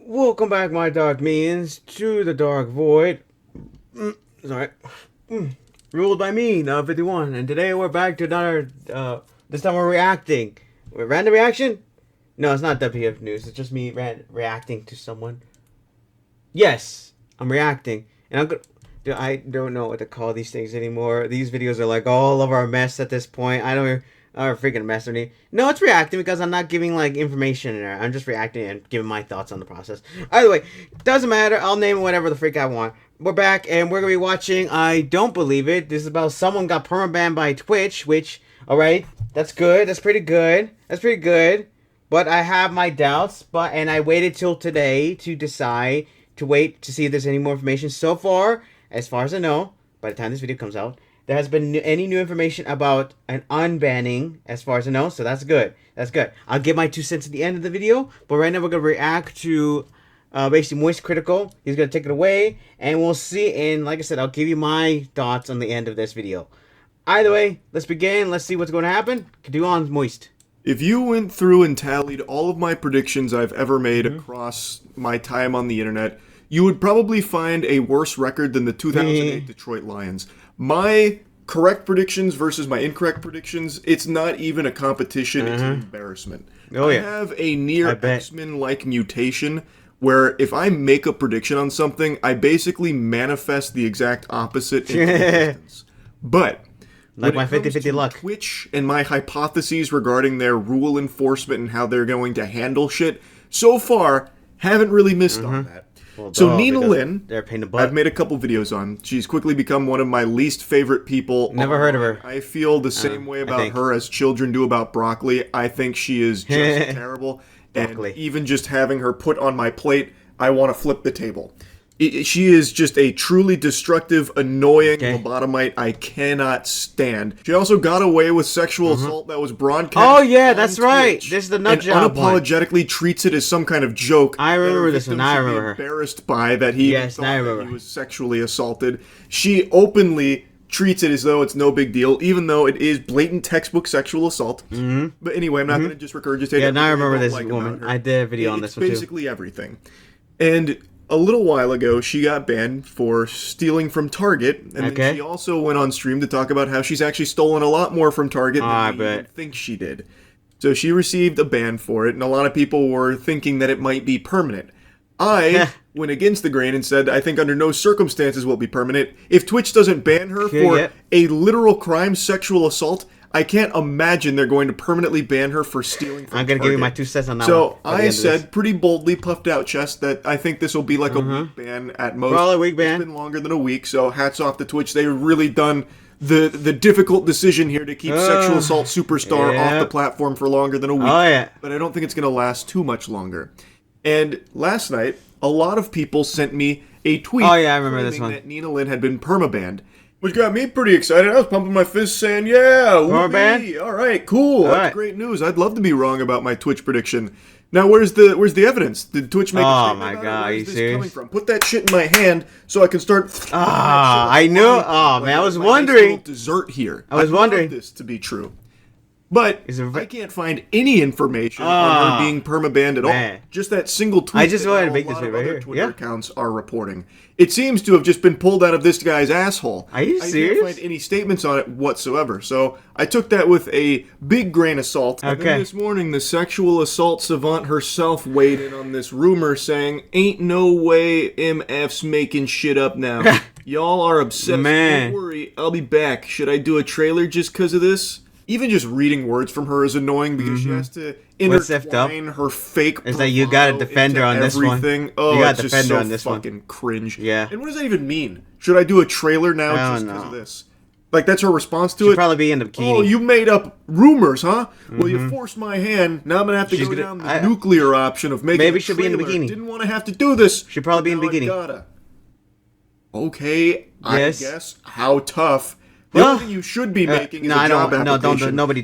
Welcome back, my dark minions, to the Dark Void. Sorry. Ruled by me, now 51. And today we're back to another, this time we're reacting. Random reaction? No, it's not WF News. It's just me reacting to someone. Yes, I'm reacting. And I'm gonna... I don't know what to call these things anymore. These videos are like all of our mess at this point. I don't... Or freaking mess or anything. No, it's reacting because I'm not giving like information in there. I'm just reacting and giving my thoughts on the process. Either way, doesn't matter. I'll name it whatever the freak I want. We're back and we're gonna be watching I Don't Believe It. This is about someone got permabanned by Twitch, which, alright, that's good. That's pretty good. That's pretty good. But I have my doubts, and I waited till today to decide to wait to see if there's any more information. So far as I know, by the time this video comes out, there has been any new information about an unbanning, as far as I know, so that's good. That's good. I'll give my 2 cents at the end of the video, but right now we're going to react to basically Moist Critical. He's going to take it away, and we'll see, and like I said, I'll give you my thoughts on the end of this video. Either way, let's begin. Let's see what's going to happen. Continue on, Moist. If you went through and tallied all of my predictions I've ever made across my time on the internet, you would probably find a worse record than the 2008 Detroit Lions. My correct predictions versus my incorrect predictions, it's not even a competition, it's an embarrassment. I have a near X-Men-like mutation where if I make a prediction on something, I basically manifest the exact opposite in existence. But like my 50-50 luck. Twitch and my hypotheses regarding their rule enforcement and how they're going to handle shit, so far, haven't really missed on that. Well, so Nina Lynn, they're a pain in the butt. I've made a couple videos on. She's quickly become one of my least favorite people. Never heard of her. I feel the same way about her as children do about broccoli. I think she is just terrible. And even just having her put on my plate, I want to flip the table. She is just a truly destructive, annoying lobotomite I cannot stand. She also got away with sexual assault that was broadcast. Oh yeah, that's right. This is the nut job one. Unapologetically treats it as some kind of joke. I remember this one. I remember her. Embarrassed by that he thought that he was sexually assaulted. She openly treats it as though it's no big deal, even though it is blatant textbook sexual assault. But anyway, I'm not going to just regurgitate. Yeah, now I remember this woman. I did a video on this one too. Basically everything, and a little while ago, she got banned for stealing from Target, and then she also went on stream to talk about how she's actually stolen a lot more from Target than we think she did. So she received a ban for it, and a lot of people were thinking that it might be permanent. I went against the grain and said, I think under no circumstances will it be permanent. If Twitch doesn't ban her for a literal crime, sexual assault, I can't imagine they're going to permanently ban her for stealing from I'm going to give you my 2 cents on that one. So I said, pretty boldly, puffed out chest, that I think this will be like a week ban at most. Probably a week ban. It's been longer than a week, so hats off to Twitch. They've really done the difficult decision here to keep Sexual Assault Superstar off the platform for longer than a week. But I don't think it's going to last too much longer. And last night, a lot of people sent me a tweet I remember this one. that Nina Lynn had been permabanned. Which got me pretty excited. I was pumping my fist saying, yeah, whoopee, all right, cool, that's great news. I'd love to be wrong about my Twitch prediction. Now, where's the evidence? Did Twitch make a statement my about God, it? are you serious? Coming from? Put that shit in my hand so I can start... I knew. Oh, man, I was wondering. Dessert here. I was wondering this to be true. But I can't find any information on her being permabanned at all. Just that single tweet I just wanted to make this right here. Twitter accounts are reporting. It seems to have just been pulled out of this guy's asshole. Are you serious? I can't find any statements on it whatsoever. So I took that with a big grain of salt. And then this morning, the sexual assault savant herself weighed in on this rumor saying, ain't no way MF's making shit up now. Y'all are obsessed. Don't worry, I'll be back. Should I do a trailer just because of this? Even just reading words from her is annoying because she has to intertwine her fake profile. Is that you got to defend her on this one? Oh, you got to defend her on this fucking cringe. Yeah. And what does that even mean? Should I do a trailer now just because of this? Like, that's her response to it? She'd probably be in the bikini. Oh, you made up rumors, huh? Well, you forced my hand. Now I'm going to have to go down the nuclear option of making Maybe she'll be in the bikini. Didn't want to have to do this. She'll probably be in the bikini. Okay, I guess. How tough. The only thing you should be making is a job application. Nobody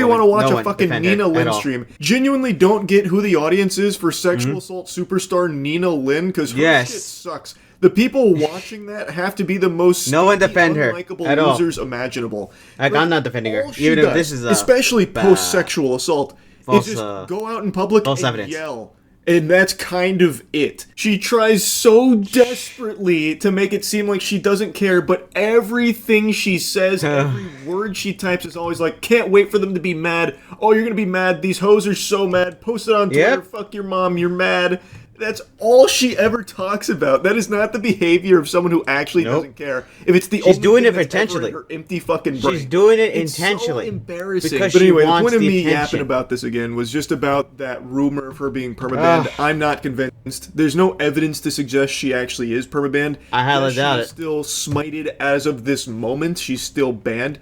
want to watch a fucking Nina Lynn stream. Genuinely don't get who the audience is for Sexual Assault Superstar Nina Lynn, because her shit sucks. The people watching that have to be the most unlikable losers imaginable. Like, I'm not defending her, even if this is especially post-sexual assault. Is just go out in public and yell And that's kind of it. She tries so desperately to make it seem like she doesn't care, but everything she says, every word she types is always like, can't wait for them to be mad. Oh, you're gonna be mad. These hoes are so mad. Post it on Twitter. Fuck your mom. You're mad. That's all she ever talks about. That is not the behavior of someone who actually doesn't care. If it's the she's only doing thing it intentionally. Her empty fucking brain. She's doing it it's intentionally. So embarrassing. Because but anyway, she the wants point of the me attention. yapping about this again was just about that rumor of her being permabanned. I'm not convinced. There's no evidence to suggest she actually is permabanned. I highly doubt it. She's still smited as of this moment. She's still banned.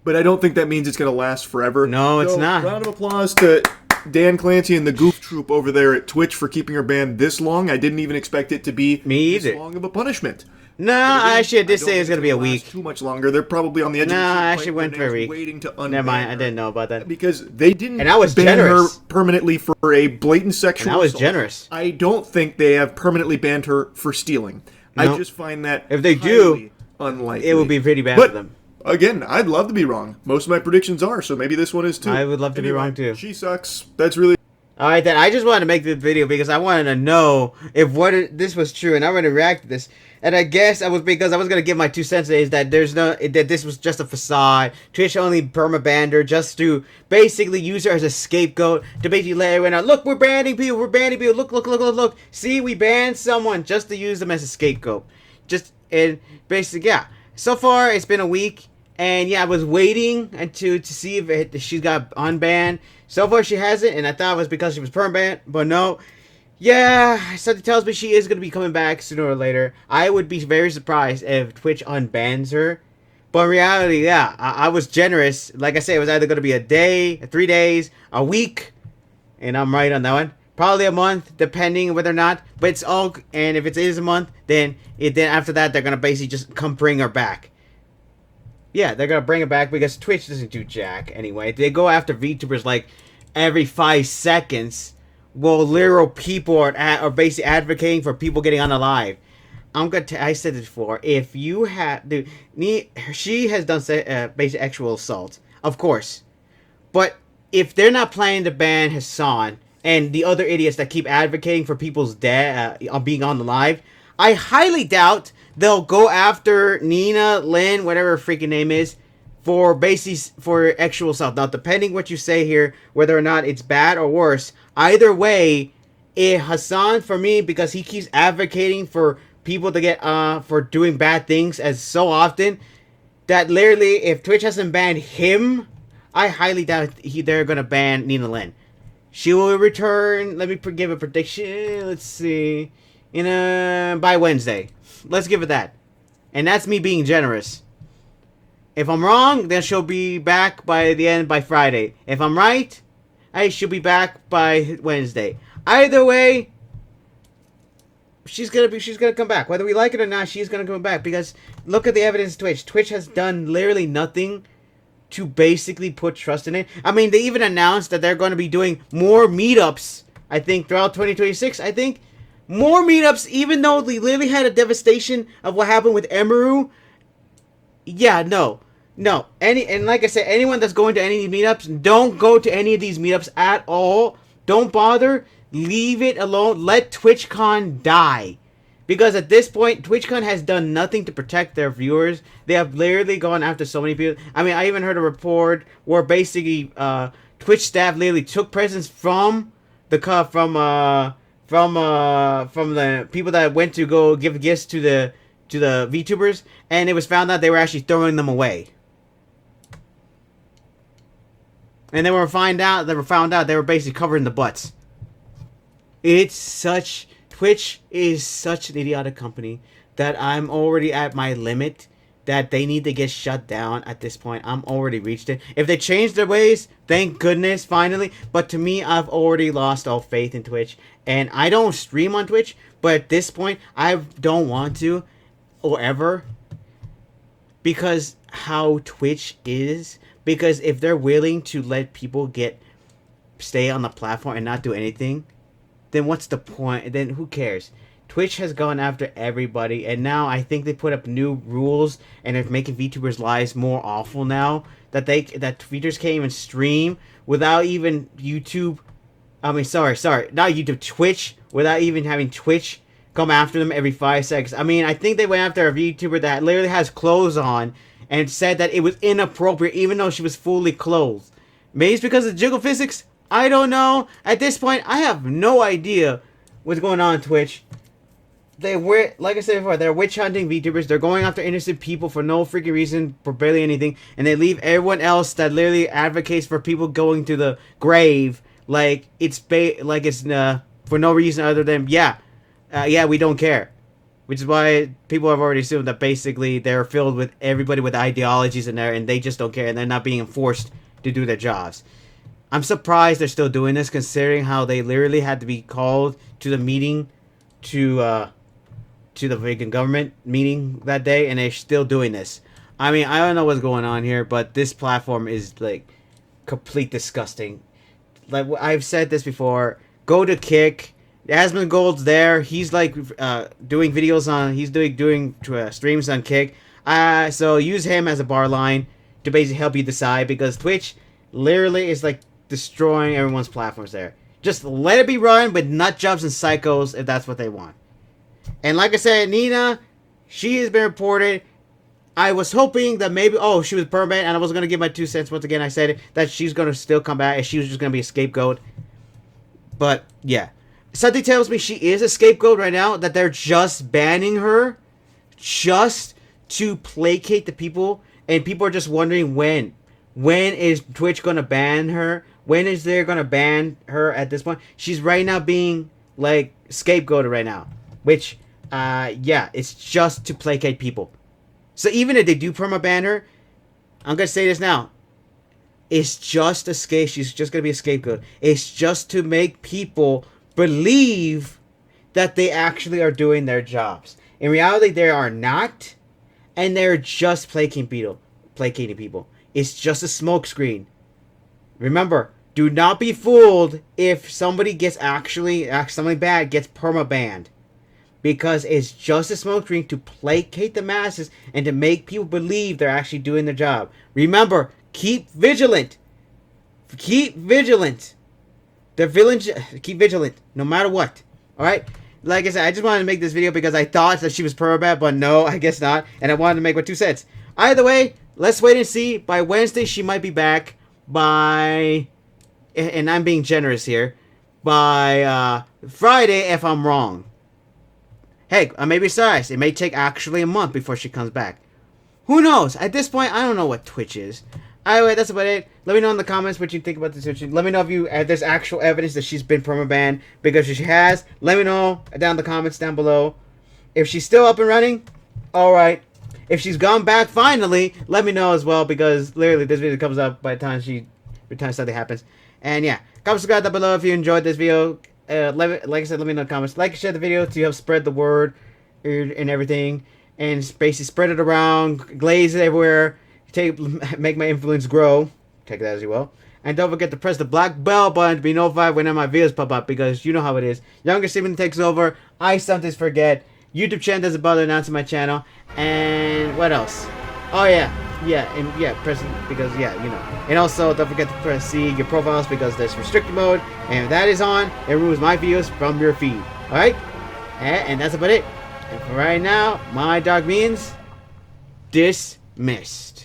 But I don't think that means it's going to last forever. No, it's not. Round of applause to Dan Clancy and the Goof Troop over there at Twitch for keeping her banned this long. I didn't even expect it to be this long of a punishment. No, actually, I did say it's going to be a week. Too much longer. They're probably on the edge of the seat. No, I actually went for a week. Waiting to unban Never mind, I her. didn't know about that. Because they didn't and I was ban generous. her permanently for a blatant sexual and I was assault. generous. I don't think they have permanently banned her for stealing. No. I just find that if they do, unlikely. It would be pretty bad for them. Again, I'd love to be wrong. Most of my predictions are, so maybe this one is too. I would love to be wrong too. She sucks. That's really... Alright then, I just wanted to make this video because I wanted to know if this was true, and I wanted to react to this. And I guess I was because I was gonna give my 2 cents is that that this was just a facade. Twitch only permabanned her just to basically use her as a scapegoat to basically let everyone know, look, we're banning people, look. See, we banned someone just to use them as a scapegoat. And basically, yeah. So far, it's been a week. And yeah, I was waiting to see if she got unbanned. So far, she hasn't, and I thought it was because she was perma-banned, but no. Yeah, something tells me she is going to be coming back sooner or later. I would be very surprised if Twitch unbans her. But in reality, yeah, I was generous. Like I said, it was either going to be a day, 3 days, a week, and I'm right on that one. Probably a month, depending whether or not. But it's all, and if it is a month, then after that, they're going to basically just come bring her back. Yeah, they're going to bring it back because Twitch doesn't do jack anyway. They go after VTubers like every 5 seconds. Well, literal people are basically advocating for people getting on the live. I said this before. If you have... Dude, she has done basic sexual assault. Of course. But if they're not planning to ban Hassan and the other idiots that keep advocating for people's being on the live, I highly doubt they'll go after Nina, Lynn, whatever her freaking name is, for sexual assault. Now, depending what you say here, whether or not it's bad or worse, either way, Hassan, for me, because he keeps advocating for people to get, for doing bad things as so often, that literally, if Twitch hasn't banned him, I highly doubt they're going to ban Nina Lynn. She will return, let me give a prediction, let's see, by Wednesday. Let's give it that. And that's me being generous. If I'm wrong, then she'll be back by Friday. If I'm right, she'll be back by Wednesday. Either way, she's gonna come back. Whether we like it or not, she's gonna come back. Because look at the evidence Twitch. Twitch has done literally nothing to basically put trust in it. I mean, they even announced that they're gonna be doing more meetups, I think, throughout 2026, I think. More meetups, even though they literally had a devastation of what happened with Emeru. Yeah, no. And like I said, anyone that's going to any of these meetups, don't go to any of these meetups at all. Don't bother. Leave it alone. Let TwitchCon die. Because at this point, TwitchCon has done nothing to protect their viewers. They have literally gone after so many people. I mean, I even heard a report where basically Twitch staff literally took presents from the people that went to go give gifts to the VTubers, and it was found out they were actually throwing them away. And they were found out they were basically covering the butts. Twitch is such an idiotic company that I'm already at my limit that they need to get shut down at this point. I'm already reached it. If they change their ways, thank goodness, finally. But to me, I've already lost all faith in Twitch. And I don't stream on Twitch, but at this point, I don't want to, or ever. Because how Twitch is. Because if they're willing to let people stay on the platform and not do anything, then what's the point? Then who cares? Twitch has gone after everybody, and now I think they put up new rules, and they're making VTubers' lives more awful now. That VTubers can't even stream without even YouTube I mean, sorry, not YouTube, Twitch, without even having Twitch come after them every 5 seconds. I mean, I think they went after a VTuber that literally has clothes on and said that it was inappropriate even though she was fully clothed. Maybe it's because of jiggle physics? I don't know. At this point, I have no idea what's going on Twitch. They were, like I said before, they're witch hunting VTubers. They're going after innocent people for no freaking reason, for barely anything, and they leave everyone else that literally advocates for people going to the grave like it's for no reason other than yeah, we don't care. Which is why people have already assumed that basically they're filled with everybody with ideologies in there, and they just don't care, and they're not being forced to do their jobs. I'm surprised they're still doing this, considering how they literally had to be called to the meeting, to the freaking government meeting that day, and they're still doing this. I mean, I don't know what's going on here, but this platform is like complete disgusting. Like I've said this before, go to Kick. Asmongold's there. He's like doing videos on. He's doing streams on Kick. So use him as a bar line to basically help you decide, because Twitch literally is like destroying everyone's platforms there. Just let it be run with nut jobs and psychos if that's what they want. And like I said, Nina, she has been reported. I was hoping that maybe, she was permanent, and I was going to give my 2 cents. Once again, I said it, that she's going to still come back, and she was just going to be a scapegoat. But, yeah. Something tells me she is a scapegoat right now, that they're just banning her just to placate the people, and people are just wondering when. When is Twitch going to ban her? When is they going to ban her at this point? She's right now being, like, scapegoated right now. Which, it's just to placate people. So even if they do permaban her, I'm going to say this now. It's just a scape. She's just going to be a scapegoat. It's just to make people believe that they actually are doing their jobs. In reality, they are not. And they're just placating people. It's just a smokescreen. Remember, do not be fooled if somebody gets something bad gets permabanned. Because it's just a smokescreen to placate the masses and to make people believe they're actually doing their job. Remember, keep vigilant. Keep vigilant. Keep vigilant, no matter what. Alright? Like I said, I just wanted to make this video because I thought that she was permabanned, but no, I guess not. And I wanted to make my 2 cents. Either way, let's wait and see. By Wednesday, she might be back. And I'm being generous here, by Friday if I'm wrong. Heck, I may be surprised. It may take actually a month before she comes back. Who knows? At this point, I don't know what Twitch is. Anyway, that's about it. Let me know in the comments what you think about this situation. Let me know if there's actual evidence that she's been permabanned. Because if she has, let me know down in the comments down below. If she's still up and running, alright. If she's gone back finally, let me know as well. Because literally this video comes up by the time something happens. And yeah, comment, subscribe down below if you enjoyed this video. Like I said, let me know in the comments. Like and share the video to help spread the word and everything. And basically spread it around. Glaze it everywhere. Make my influence grow. Take that as you will. And don't forget to press the black bell button to be notified whenever my videos pop up. Because you know how it is. Younger Steven takes over. I sometimes forget. YouTube channel doesn't bother announcing my channel. And what else? Oh yeah. Press it because you know. And also don't forget to see your profiles because there's restricted mode. And if that is on, it removes my videos from your feed. Alright? And that's about it. And for right now, my dog means dismissed.